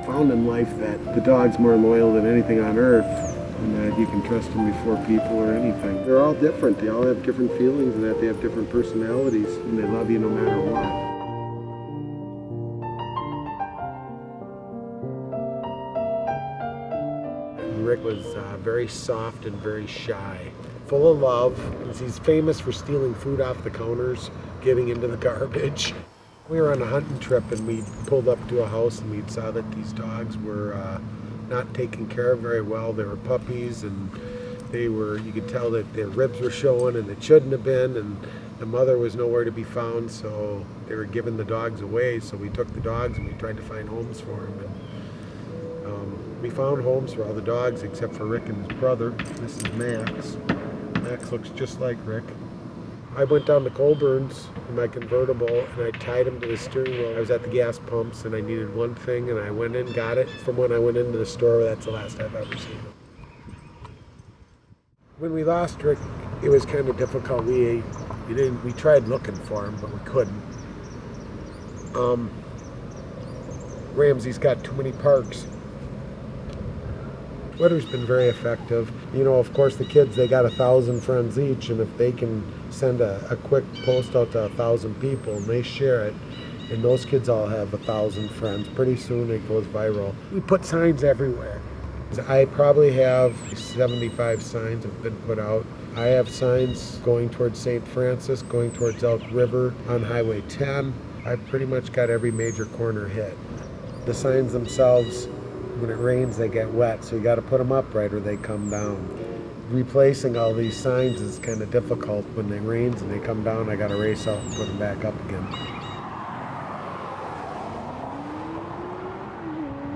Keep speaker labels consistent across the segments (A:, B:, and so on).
A: Found in life that the dog's more loyal than anything on earth, and that you can trust them before people or anything. They're all different. They all have different feelings, and that they have different personalities, and they love you no matter what. Rick was very soft and very shy, full of love. He's famous for stealing food off the counters, getting into the garbage. We were on a hunting trip and we pulled up to a house and we saw that these dogs were not taken care of very well. They were puppies and you could tell that their ribs were showing and it shouldn't have been, and the mother was nowhere to be found, so they were giving the dogs away. So we took the dogs and we tried to find homes for them. We found homes for all the dogs except for Rick and his brother. This is Max. Max looks just like Rick. I went down to Colburn's in my convertible and I tied him to the steering wheel. I was at the gas pumps and I needed one thing and I went in, got it. From when I went into the store, that's the last I've ever seen him. When we lost Rick, it was kind of difficult. We tried looking for him, but we couldn't. Ramsey's got too many parks. Twitter's been very effective. You know, of course, the kids, they got 1,000 friends each, and if they can send a quick post out to 1,000 people and they share it, and those kids all have 1,000 friends, pretty soon it goes viral. We put signs everywhere. I probably have 75 signs have been put out. I have signs going towards St. Francis, going towards Elk River on Highway 10. I've pretty much got every major corner hit. The signs themselves, when it rains, they get wet, so you got to put them up right or they come down. Replacing all these signs is kind of difficult. When it rains and they come down, I got to race out and put them back up again.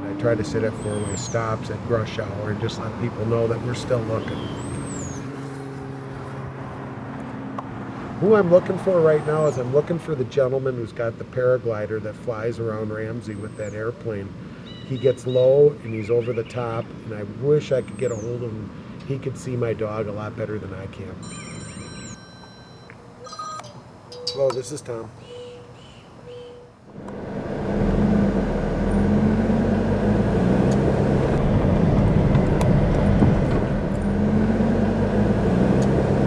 A: I try to sit at four-way stops at rush hour and just let people know that we're still looking. Who I'm looking for right now is I'm looking for the gentleman who's got the paraglider that flies around Ramsey with that airplane. He gets low and he's over the top, and I wish I could get a hold of him. He could see my dog a lot better than I can. Hello, this is Tom.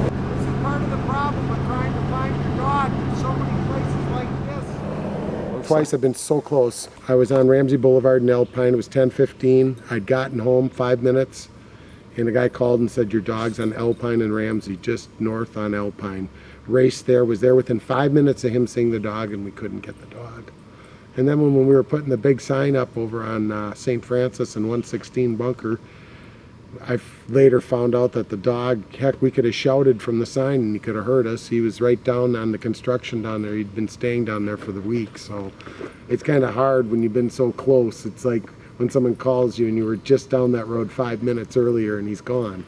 A: This is part of the problem with trying to find your dog in so many places like this. Twice I've been so close. I was on Ramsey Boulevard in Alpine. It was 10:15. I'd gotten home 5 minutes, and a guy called and said, your dog's on Alpine and Ramsey, just north on Alpine. Raced there, was there within 5 minutes of him seeing the dog, and we couldn't get the dog. And then when we were putting the big sign up over on St. Francis and 116 Bunker, I later found out that the dog, heck, we could have shouted from the sign and he could have heard us. He was right down on the construction down there. He'd been staying down there for the week. So it's kind of hard when you've been so close. It's like when someone calls you and you were just down that road 5 minutes earlier and he's gone.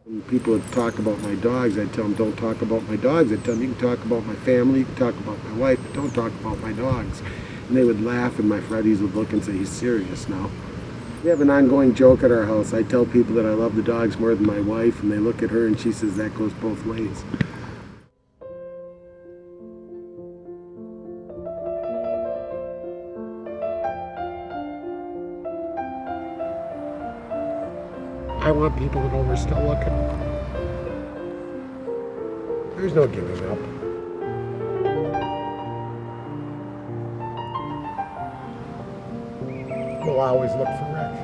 A: When people would talk about my dogs, I'd tell them, don't talk about my dogs. I'd tell them, you can talk about my family, you can talk about my wife, but don't talk about my dogs. And they would laugh, and my Freddies would look and say, he's serious now. We have an ongoing joke at our house. I tell people that I love the dogs more than my wife, and they look at her and she says that goes both ways. I want people to know we're still looking. There's no giving up. We'll always look for Rick.